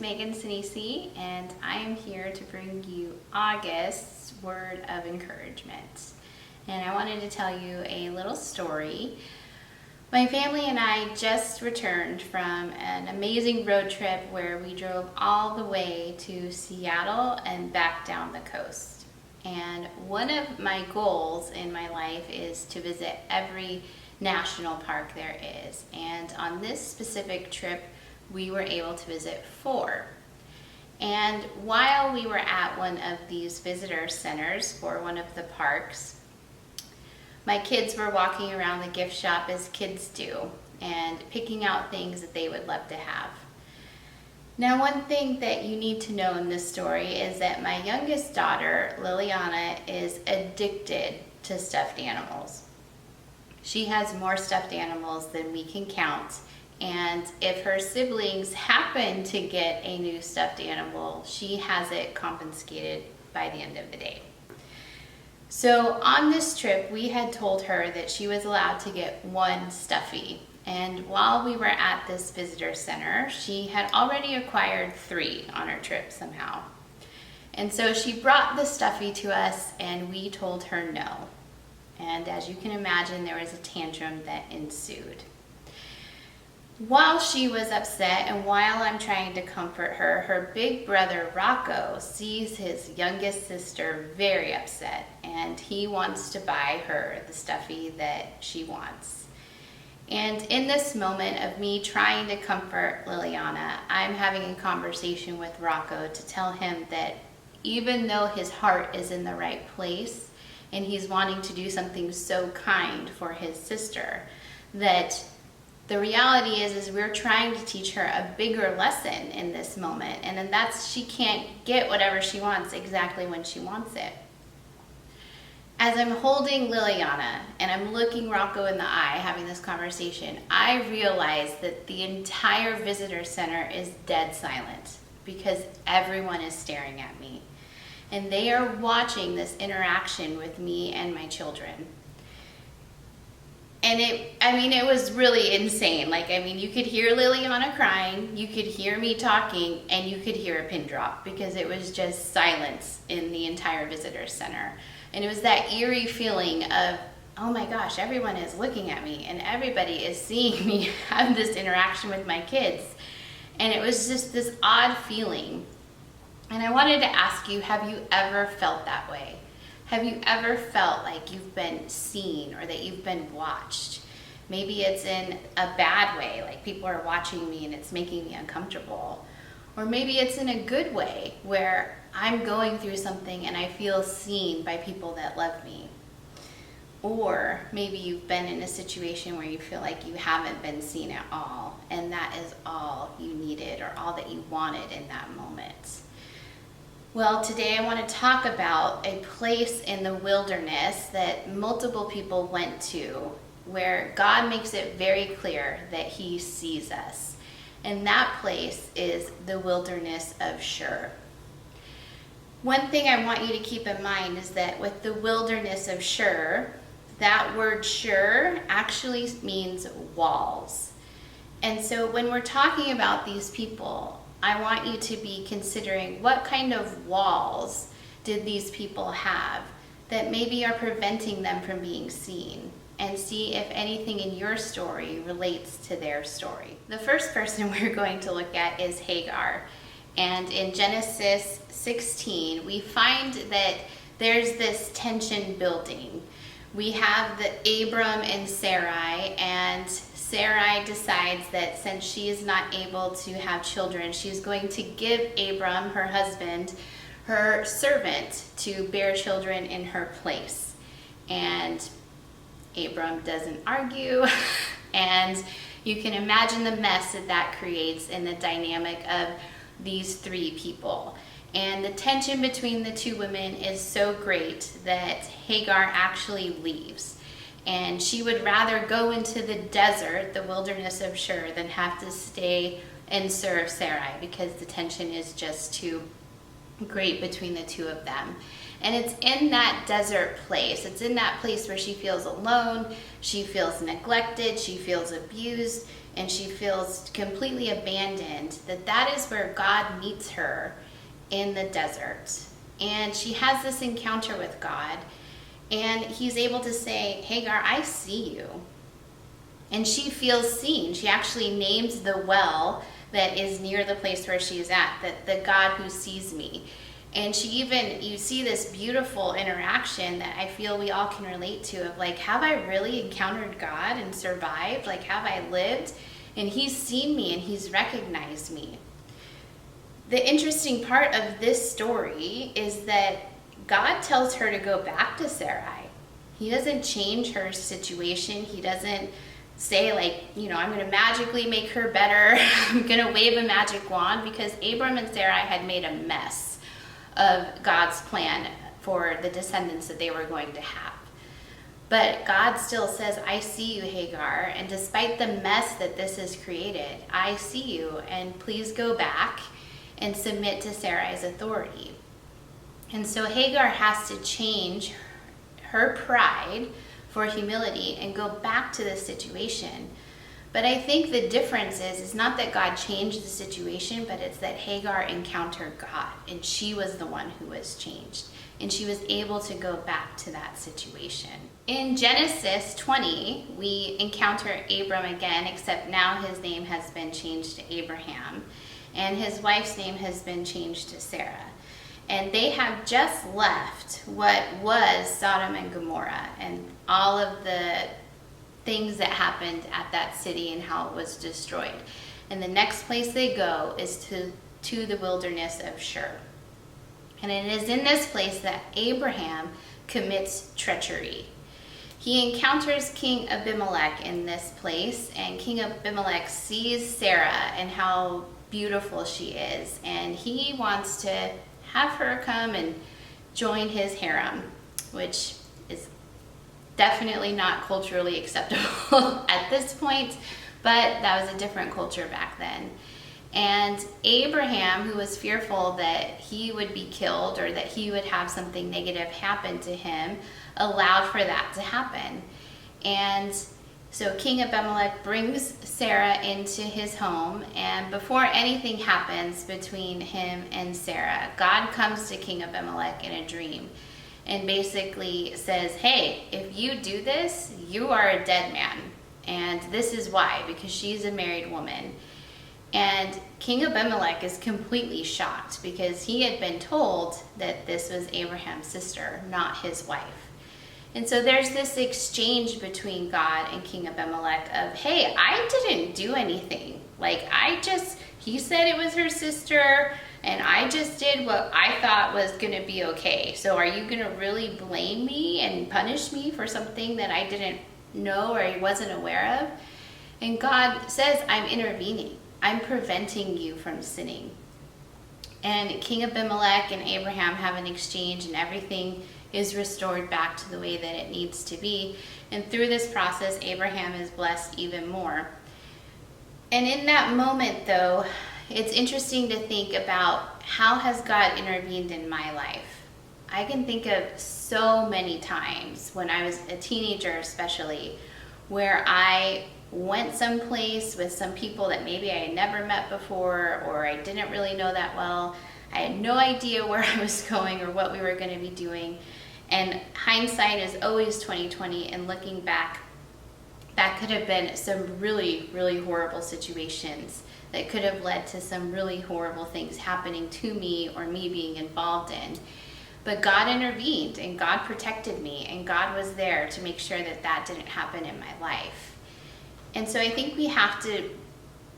Megan Sinisi, and I am here to bring you August's word of encouragement. And I wanted to tell you a little story. My family and I just returned from an amazing road trip where we drove all the way to Seattle and back down the coast. And one of my goals in my life is to visit every national park there is. And on this specific trip, we were able to visit 4. And while we were at one of these visitor centers for one of the parks, my kids were walking around the gift shop as kids do and picking out things that they would love to have. Now, one thing that you need to know in this story is that my youngest daughter, Liliana, is addicted to stuffed animals. She has more stuffed animals than we can count. And if her siblings happen to get a new stuffed animal, she has it confiscated by the end of the day. So on this trip, we had told her that she was allowed to get 1 stuffy. And while we were at this visitor center, she had already acquired 3 on her trip somehow. And so she brought the stuffy to us and we told her no. And as you can imagine, there was a tantrum that ensued. While she was upset and while I'm trying to comfort her, her big brother Rocco sees his youngest sister very upset and he wants to buy her the stuffy that she wants. And in this moment of me trying to comfort Liliana, I'm having a conversation with Rocco to tell him that even though his heart is in the right place and he's wanting to do something so kind for his sister, that the reality is we're trying to teach her a bigger lesson in this moment, and then that's she can't get whatever she wants exactly when she wants it. As I'm holding Liliana and I'm looking Rocco in the eye having this conversation, I realize that the entire visitor center is dead silent because everyone is staring at me. And they are watching this interaction with me and my children. And it was really insane. You could hear Liliana crying, you could hear me talking, and you could hear a pin drop because it was just silence in the entire visitor center. And it was that eerie feeling of, oh my gosh, everyone is looking at me and everybody is seeing me have this interaction with my kids. And it was just this odd feeling. And I wanted to ask you, have you ever felt that way? Have you ever felt like you've been seen or that you've been watched? Maybe it's in a bad way, like people are watching me and it's making me uncomfortable. Or maybe it's in a good way where I'm going through something and I feel seen by people that love me. Or maybe you've been in a situation where you feel like you haven't been seen at all and that is all you needed or all that you wanted in that moment. Well, today I want to talk about a place in the wilderness that multiple people went to where God makes it very clear that He sees us. And that place is the wilderness of Shur. One thing I want you to keep in mind is that with the wilderness of Shur, that word Shur actually means walls. And so when we're talking about these people, I want you to be considering what kind of walls did these people have that maybe are preventing them from being seen, and see if anything in your story relates to their story. The first person we're going to look at is Hagar. And in Genesis 16, we find that there's this tension building. We have the Abram and Sarai, and Sarai decides that since she is not able to have children, she's going to give Abram, her husband, her servant to bear children in her place. And Abram doesn't argue, and you can imagine the mess that creates in the dynamic of these 3 people. And the tension between the 2 women is so great that Hagar actually leaves. And she would rather go into the desert, the wilderness of Shur, than have to stay and serve Sarai because the tension is just too great between the 2 of them. And it's in that desert place. It's in that place where she feels alone, she feels neglected, she feels abused, and she feels completely abandoned, that is where God meets her in the desert. And she has this encounter with God, and he's able to say, Hagar, I see you. And she feels seen. She actually names the well that is near the place where she is at, that the God who sees me. And she even, you see this beautiful interaction that I feel we all can relate to, of like, have I really encountered God and survived? Like, have I lived? And he's seen me and he's recognized me. The interesting part of this story is that God tells her to go back to Sarai. He doesn't change her situation. He doesn't say like, I'm going to magically make her better. I'm going to wave a magic wand, because Abram and Sarai had made a mess of God's plan for the descendants that they were going to have. But God still says, I see you, Hagar, and despite the mess that this has created, I see you, and please go back and submit to Sarai's authority. And so Hagar has to change her pride for humility and go back to this situation. But I think the difference is not that God changed the situation, but it's that Hagar encountered God, and she was the one who was changed, and she was able to go back to that situation. In Genesis 20, we encounter Abram again, except now his name has been changed to Abraham, and his wife's name has been changed to Sarah. And they have just left what was Sodom and Gomorrah and all of the things that happened at that city and how it was destroyed. And the next place they go is to the wilderness of Shur. And it is in this place that Abraham commits treachery. He encounters King Abimelech in this place, and King Abimelech sees Sarah and how beautiful she is, and he wants to have her come and join his harem, which is definitely not culturally acceptable at this point, but that was a different culture back then. And Abraham, who was fearful that he would be killed or that he would have something negative happen to him, allowed for that to happen. And so King Abimelech brings Sarah into his home, and before anything happens between him and Sarah, God comes to King Abimelech in a dream and basically says, hey, if you do this, you are a dead man. And this is why, because she's a married woman. And King Abimelech is completely shocked, because he had been told that this was Abraham's sister, not his wife. And so there's this exchange between God and King Abimelech of, hey, I didn't do anything. Like, he said it was her sister, and I just did what I thought was going to be okay. So are you going to really blame me and punish me for something that I didn't know or I wasn't aware of? And God says, I'm intervening. I'm preventing you from sinning. And King Abimelech and Abraham have an exchange, and everything is restored back to the way that it needs to be. And through this process, Abraham is blessed even more. And in that moment, though, it's interesting to think about, how has God intervened in my life? I can think of so many times when I was a teenager especially, where I went someplace with some people that maybe I had never met before, or I didn't really know that well. I had no idea where I was going or what we were going to be doing. And hindsight is always 20/20, and looking back, that could have been some really, really horrible situations that could have led to some really horrible things happening to me or me being involved in. But God intervened, and God protected me, and God was there to make sure that that didn't happen in my life. And so I think we have to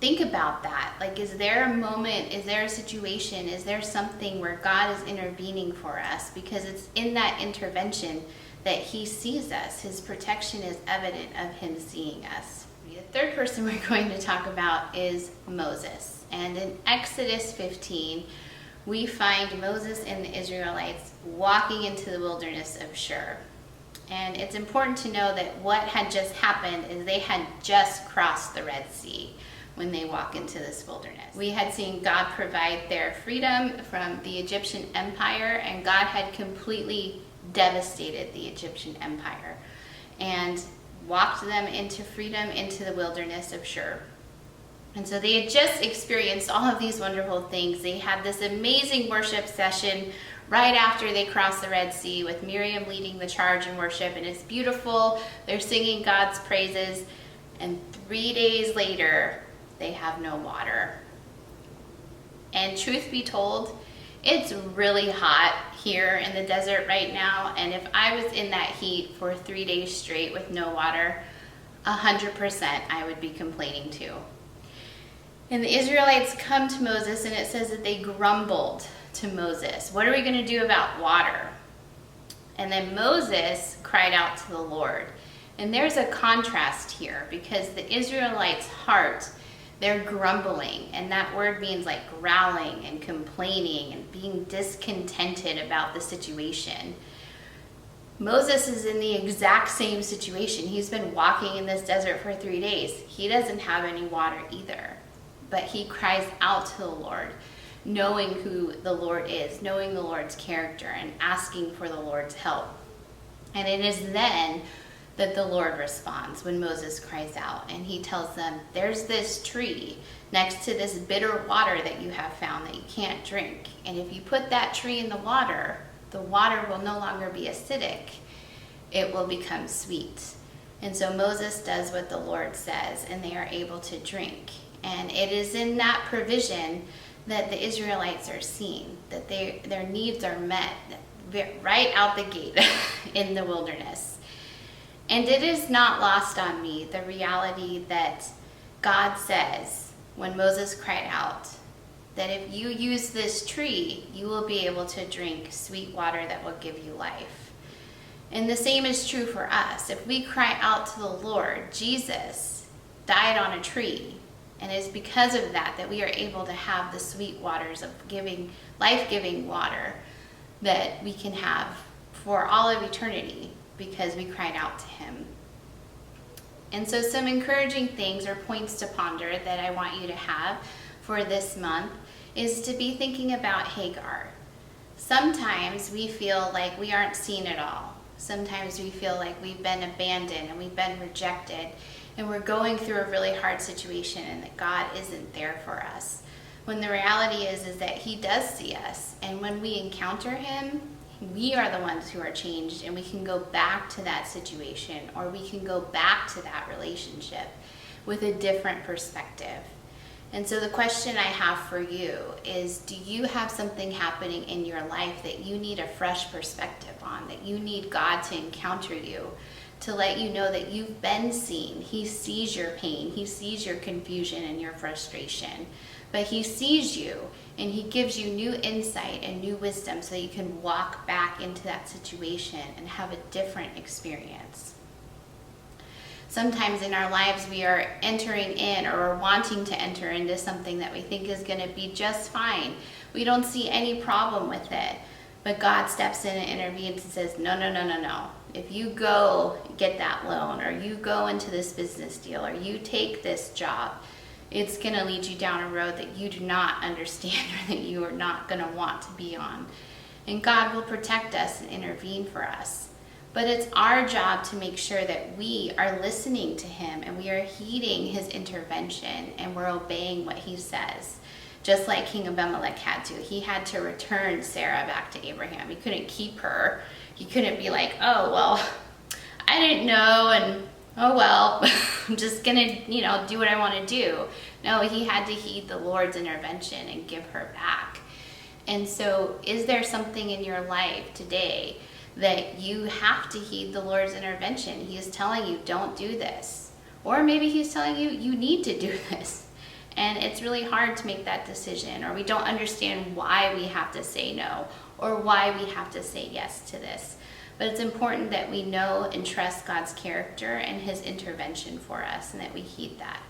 think about that. Like, is there a moment, is there a situation, is there something where God is intervening for us? Because it's in that intervention that he sees us. His protection is evident of him seeing us. The third person we're going to talk about is Moses. And in Exodus 15, we find Moses and the Israelites walking into the wilderness of Shur. And it's important to know that what had just happened is they had just crossed the Red Sea. when they walk into this wilderness. We had seen God provide their freedom from the Egyptian empire, and God had completely devastated the Egyptian empire and walked them into freedom into the wilderness of Shur. And so they had just experienced all of these wonderful things. They had this amazing worship session right after they crossed the Red Sea with Miriam leading the charge in worship, and it's beautiful. They're singing God's praises, and 3 days later, they have no water. And truth be told, it's really hot here in the desert right now, and if I was in that heat for 3 days straight with no water, 100% I would be complaining too. And the Israelites come to Moses, and it says that they grumbled to Moses. What are we going to do about water? And then Moses cried out to the Lord. And there's a contrast here, because the Israelites' heart, they're grumbling, and that word means like growling and complaining and being discontented about the situation. Moses is in the exact same situation. He's been walking in this desert for 3 days. He doesn't have any water either, but he cries out to the Lord, knowing who the Lord is, knowing the Lord's character, and asking for the Lord's help. And it is then that the Lord responds when Moses cries out, and he tells them, there's this tree next to this bitter water that you have found that you can't drink. And if you put that tree in the water will no longer be acidic. It will become sweet. And so Moses does what the Lord says, and they are able to drink. And it is in that provision that the Israelites are seen, that their needs are met right out the gate in the wilderness. And it is not lost on me, the reality that God says when Moses cried out, that if you use this tree, you will be able to drink sweet water that will give you life. And the same is true for us. If we cry out to the Lord, Jesus died on a tree. And it's because of that that we are able to have the sweet waters of life-giving water that we can have for all of eternity, because we cried out to him. And so some encouraging things or points to ponder that I want you to have for this month is to be thinking about Hagar. Sometimes we feel like we aren't seen at all. Sometimes we feel like we've been abandoned and we've been rejected, and we're going through a really hard situation and that God isn't there for us. When the reality is that he does see us, and when we encounter him, we are the ones who are changed, and we can go back to that situation, or we can go back to that relationship with a different perspective. And so the question I have for you is, do you have something happening in your life that you need a fresh perspective on, that you need God to encounter you, to let you know that you've been seen? He sees your pain, he sees your confusion and your frustration, but he sees you, and he gives you new insight and new wisdom so that you can walk back into that situation and have a different experience. Sometimes in our lives we are entering in or are wanting to enter into something that we think is going to be just fine. We don't see any problem with it, but God steps in and intervenes and says, no. If you go get that loan, or you go into this business deal, or you take this job, it's going to lead you down a road that you do not understand or that you are not going to want to be on. And God will protect us and intervene for us. But it's our job to make sure that we are listening to him, and we are heeding his intervention, and we're obeying what he says. Just like King Abimelech had to. He had to return Sarah back to Abraham. He couldn't keep her. He couldn't be like, oh, well, I didn't know, and oh, well, I'm just going to, do what I want to do. No, he had to heed the Lord's intervention and give her back. And so is there something in your life today that you have to heed the Lord's intervention? He is telling you, don't do this. Or maybe he's telling you, you need to do this. And it's really hard to make that decision, or we don't understand why we have to say no, or why we have to say yes to this. But it's important that we know and trust God's character and his intervention for us, and that we heed that.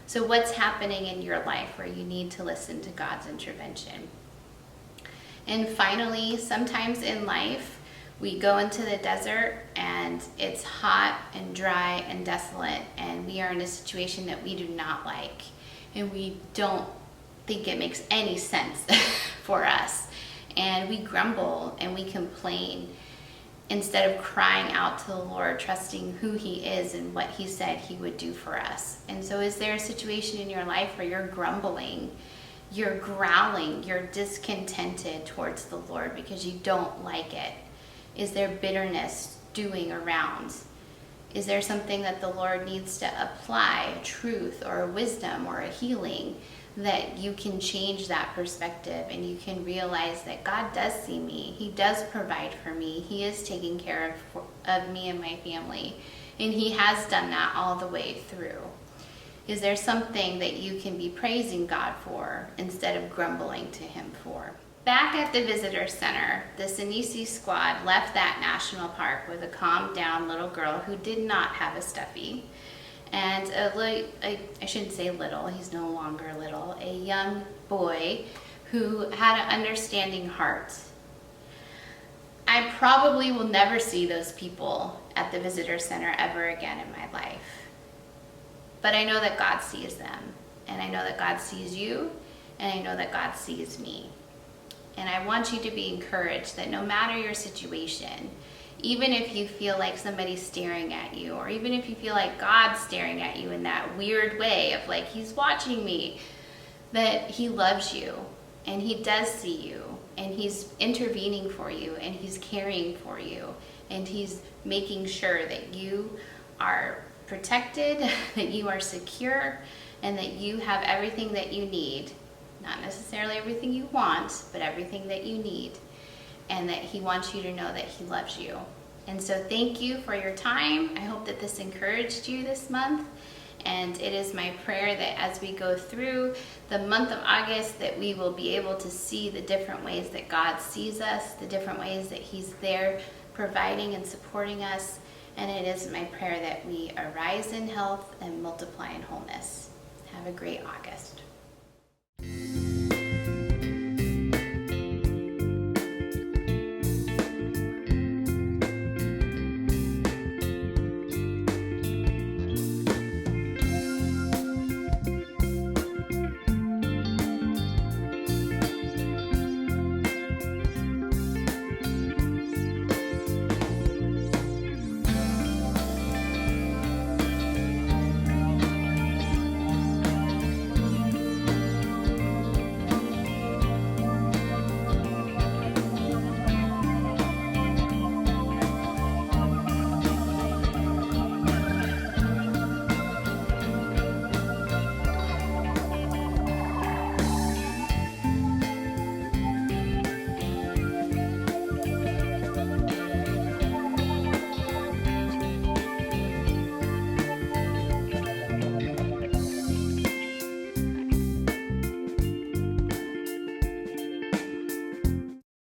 So what's happening in your life where you need to listen to God's intervention? And finally, sometimes in life, we go into the desert and it's hot and dry and desolate, and we are in a situation that we do not like. and we don't think it makes any sense for us. And we grumble and we complain instead of crying out to the Lord, trusting who He is and what He said He would do for us. And so is there a situation in your life where you're grumbling, you're growling, you're discontented towards the Lord because you don't like it? Is there bitterness stewing around? Is there something that the Lord needs to apply, a truth or a wisdom or a healing, that you can change that perspective and you can realize that God does see me. He does provide for me. He is taking care of me and my family. And He has done that all the way through. Is there something that you can be praising God for instead of grumbling to Him for? Back at the visitor center, the Sinisi squad left that national park with a calmed down little girl who did not have a stuffy. And I shouldn't say little, he's no longer little, a young boy who had an understanding heart. I probably will never see those people at the visitor center ever again in my life. But I know that God sees them, and I know that God sees you, and I know that God sees me. And I want you to be encouraged that no matter your situation, even if you feel like somebody's staring at you, or even if you feel like God's staring at you in that weird way of like, He's watching me, that He loves you and He does see you and He's intervening for you and He's caring for you and He's making sure that you are protected, that you are secure, and that you have everything that you need. Not necessarily everything you want, but everything that you need. And that He wants you to know that He loves you. And so thank you for your time. I hope that this encouraged you this month. And it is my prayer that as we go through the month of August, that we will be able to see the different ways that God sees us, the different ways that He's there providing and supporting us. And it is my prayer that we arise in health and multiply in wholeness. Have a great August.